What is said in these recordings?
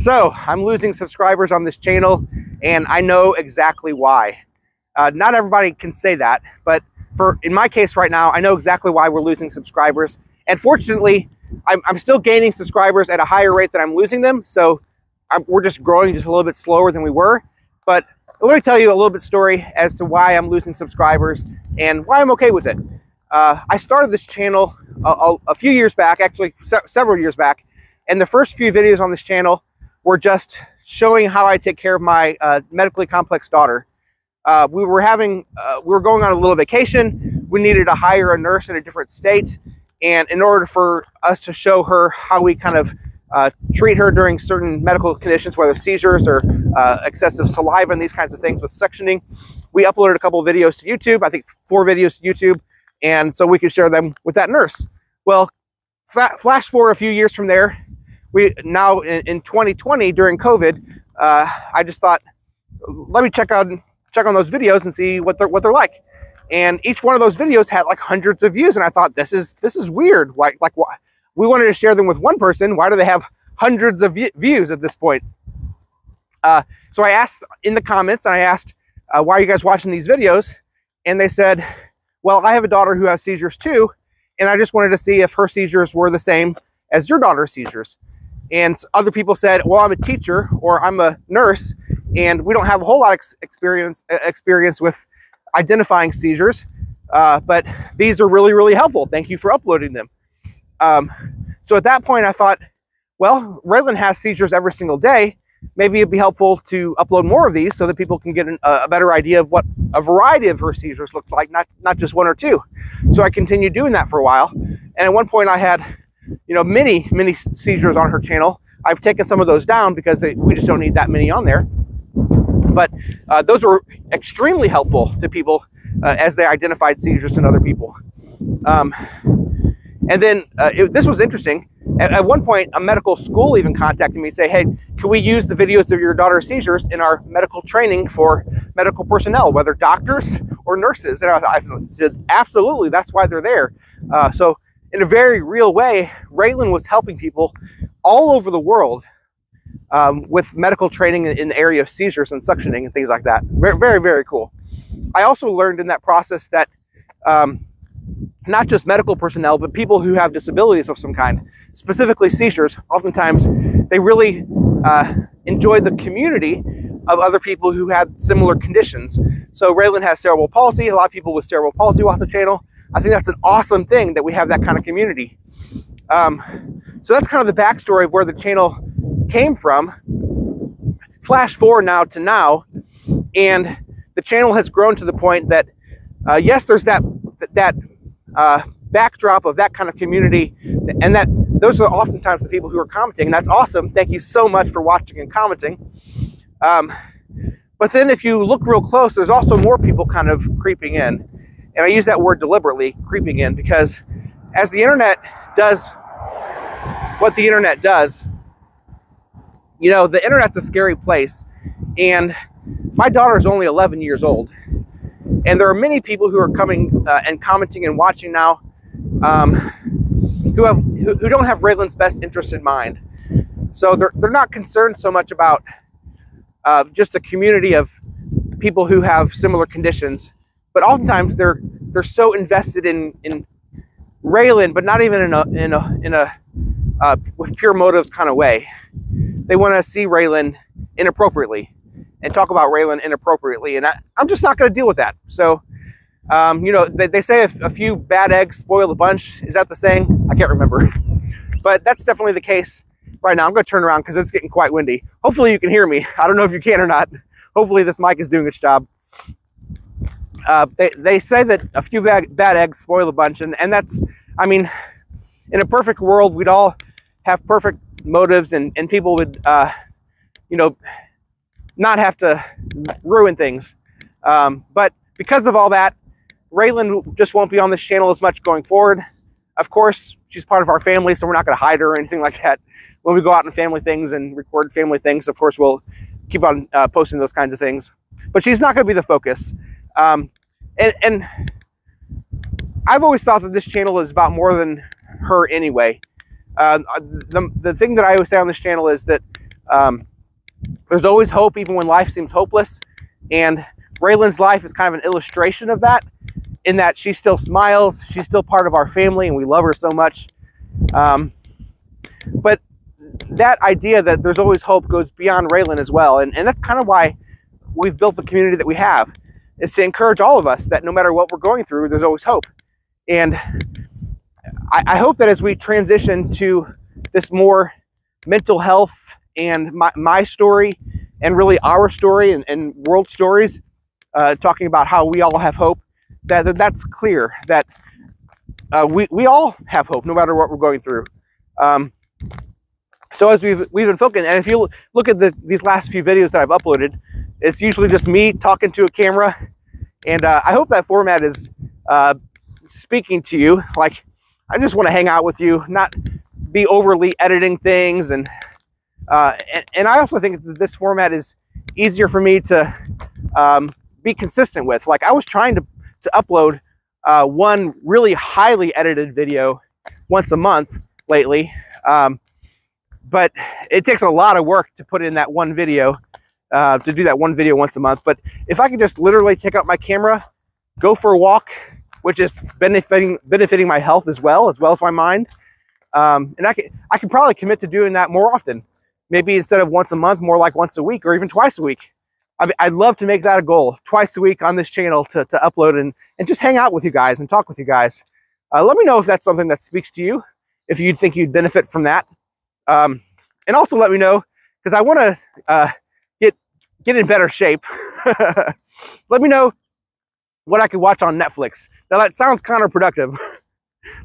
So I'm losing subscribers on this channel, and I know exactly why. Not everybody can say that, but in my case right now, I know exactly why we're losing subscribers. And fortunately, I'm still gaining subscribers at a higher rate than I'm losing them. So we're just growing just a little bit slower than we were. But let me tell you a little bit story as to why I'm losing subscribers and why I'm okay with it. I started this channel a few years back, actually several years back. And the first few videos on this channel were just showing how I take care of my medically complex daughter. We were going on a little vacation. We needed to hire a nurse in a different state. And in order for us to show her how we kind of treat her during certain medical conditions, whether seizures or excessive saliva and these kinds of things with suctioning, we uploaded a couple of videos to YouTube, I think 4 videos to YouTube, and so we could share them with that nurse. Well, flash forward a few years from there, now in 2020 during COVID, I just thought, let me check on those videos and see what they're like. And each one of those videos had like hundreds of views, and I thought, this is weird. Why we wanted to share them with one person? Why do they have hundreds of views at this point? So I asked in the comments, and I asked, why are you guys watching these videos? And they said, well, I have a daughter who has seizures too, and I just wanted to see if her seizures were the same as your daughter's seizures. And other people said, well, I'm a teacher or I'm a nurse, and we don't have a whole lot of experience with identifying seizures, but these are really, really helpful. Thank you for uploading them. So at that point I thought, well, Raylan has seizures every single day. Maybe it'd be helpful to upload more of these so that people can get a better idea of what a variety of her seizures looked like, not just 1 or 2. So I continued doing that for a while. And at one point I had, many seizures on her channel. I've taken some of those down because we just don't need that many on there. But those were extremely helpful to people as they identified seizures in other people. And then this was interesting. At one point, a medical school even contacted me and say, hey, can we use the videos of your daughter's seizures in our medical training for medical personnel, whether doctors or nurses? And I said, absolutely, that's why they're there. So in a very real way, Raylan was helping people all over the world with medical training in the area of seizures and suctioning and things like that. Very, very, very cool. I also learned in that process that not just medical personnel, but people who have disabilities of some kind, specifically seizures, oftentimes they really enjoy the community of other people who had similar conditions. So Raylan has cerebral palsy. A lot of people with cerebral palsy watch the channel. I think that's an awesome thing that we have that kind of community. So that's kind of the backstory of where the channel came from. Flash forward now to now, and the channel has grown to the point that yes, there's that backdrop of that kind of community, and those are oftentimes the people who are commenting, and that's awesome. Thank you so much for watching and commenting. But then if you look real close, there's also more people kind of creeping in, and I use that word deliberately, creeping in, because as the internet does what the internet does, the internet's a scary place, and my daughter is only 11 years old, and there are many people who are coming and commenting and watching now who don't have Raylan's best interest in mind. So they're not concerned so much about just the community of people who have similar conditions, but oftentimes they're so invested in Raylan, but not even in a with pure motives kind of way. They want to see Raylan inappropriately and talk about Raylan inappropriately, and I'm just not going to deal with that. So, they say a few bad eggs spoil the bunch. Is that the saying? I can't remember. But that's definitely the case right now. I'm going to turn around because it's getting quite windy. Hopefully you can hear me. I don't know if you can or not. Hopefully this mic is doing its job. They say that a few bad eggs spoil the bunch, and that's, I mean, in a perfect world, we'd all have perfect motives, and people would, not have to ruin things. But because of all that, Raylan just won't be on this channel as much going forward. Of course, she's part of our family, so we're not going to hide her or anything like that. When we go out on family things and record family things, of course, we'll keep on posting those kinds of things. But she's not going to be the focus. And I've always thought that this channel is about more than her anyway. The thing that I always say on this channel is that There's always hope, even when life seems hopeless. And Raylan's life is kind of an illustration of that, in that she still smiles, she's still part of our family, and we love her so much. But that idea that there's always hope goes beyond Raylan as well. And that's kind of why we've built the community that we have, is to encourage all of us that no matter what we're going through, there's always hope. And I hope that as we transition to this more mental health and my story, and really our story and world stories, talking about how we all have hope, that's clear, that we all have hope no matter what we're going through. So as we've been focusing, and if you look at these last few videos that I've uploaded, it's usually just me talking to a camera, and I hope that format is speaking to you. Like, I just want to hang out with you, not be overly editing things, and I also think that this format is easier for me to be consistent with. Like, I was trying to upload one really highly edited video once a month lately, but it takes a lot of work to put in that one video, to do that one video once a month. But if I could just literally take out my camera, go for a walk, which is benefiting my health as well as my mind, and I can probably commit to doing that more often. Maybe instead of once a month, more like once a week, or even twice a week. I'd love to make that a goal, twice a week on this channel, to upload and just hang out with you guys and talk with you guys. Let me know if that's something that speaks to you, if you think you'd benefit from that. And also let me know, because I want to get in better shape. Let me know what I could watch on Netflix. Now that sounds counterproductive.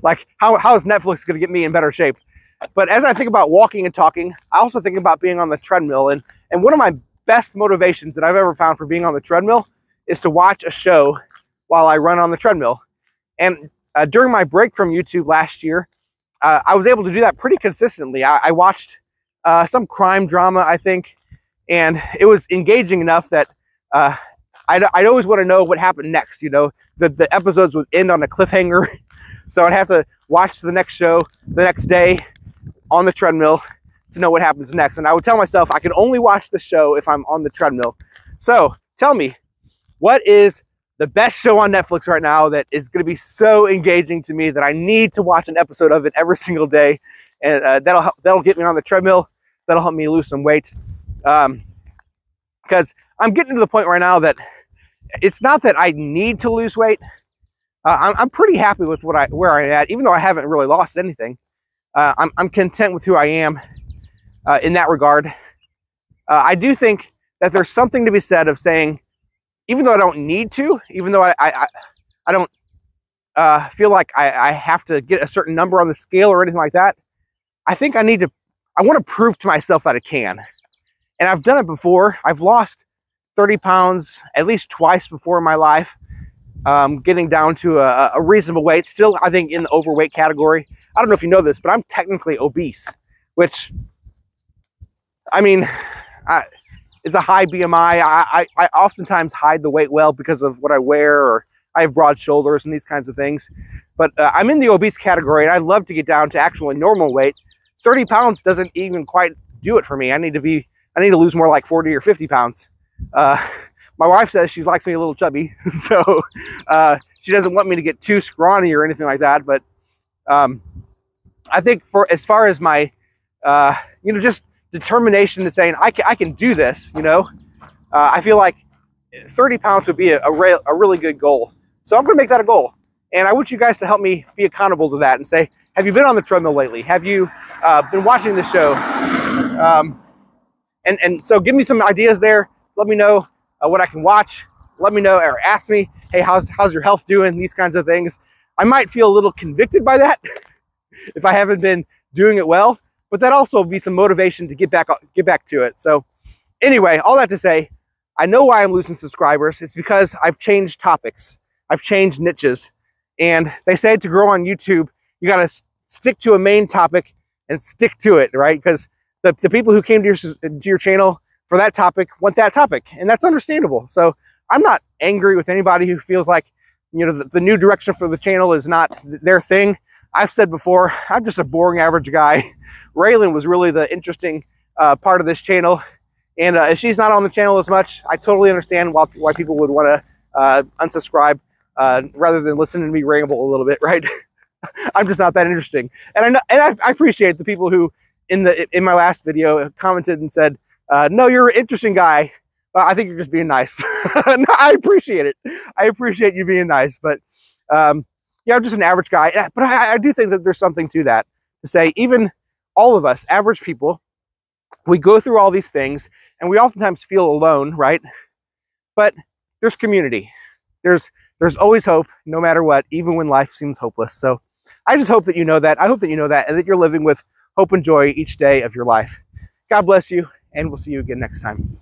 Like, how is Netflix going to get me in better shape? But as I think about walking and talking, I also think about being on the treadmill. And one of my best motivations that I've ever found for being on the treadmill is to watch a show while I run on the treadmill. And during my break from YouTube last year, I was able to do that pretty consistently. I watched some crime drama, I think, and it was engaging enough that I'd always want to know what happened next. You know, the episodes would end on a cliffhanger, so I'd have to watch the next show the next day on the treadmill to know what happens next. And I would tell myself I can only watch the show if I'm on the treadmill. So tell me, what is the best show on Netflix right now that is going to be so engaging to me that I need to watch an episode of it every single day? And that'll get me on the treadmill. That'll help me lose some weight. Because I'm getting to the point right now that it's not that I need to lose weight. I'm pretty happy with where I'm at, even though I haven't really lost anything. I'm content with who I am in that regard. I do think that there's something to be said of saying, even though I don't need to, even though I don't feel like I have to get a certain number on the scale or anything like that, I think I want to prove to myself that I can. And I've done it before. I've lost 30 pounds at least twice before in my life, getting down to a reasonable weight. Still, I think, in the overweight category. I don't know if you know this, but I'm technically obese, which, I mean, it's a high BMI. I oftentimes hide the weight well because of what I wear, or I have broad shoulders and these kinds of things. But I'm in the obese category, and I'd love to get down to actually normal weight. 30 pounds doesn't even quite do it for me. I need to lose more like 40 or 50 pounds. My wife says she likes me a little chubby, so she doesn't want me to get too scrawny or anything like that. But I think as far as my, just determination to saying I can do this, I feel like 30 pounds would be a really good goal. So I'm going to make that a goal. And I want you guys to help me be accountable to that and say, have you been on the treadmill lately? Have you been watching the show? And so give me some ideas there. Let me know what I can watch. Let me know, or ask me, hey, how's your health doing? These kinds of things. I might feel a little convicted by that if I haven't been doing it well, but that also be some motivation to get back to it. So anyway, all that to say, I know why I'm losing subscribers. It's because I've changed topics. I've changed niches. And they say to grow on YouTube, you got to stick to a main topic and stick to it, right? Because the people who came to your channel for that topic want that topic, and that's understandable. So I'm not angry with anybody who feels like, the new direction for the channel is not their thing. I've said before, I'm just a boring average guy. Raylan was really the interesting part of this channel. And if she's not on the channel as much, I totally understand why people would want to unsubscribe rather than listen to me ramble a little bit, right? I'm just not that interesting. And I know, and I appreciate the people who in my last video commented and said, no, you're an interesting guy. I think you're just being nice. No, I appreciate it. I appreciate you being nice. But yeah, I'm just an average guy. But I do think that there's something to that, to say even all of us, average people, we go through all these things and we oftentimes feel alone, right? But there's community. There's always hope, no matter what, even when life seems hopeless. So I just hope that you know that. I hope that you know that, and that you're living with hope and joy each day of your life. God bless you, and we'll see you again next time.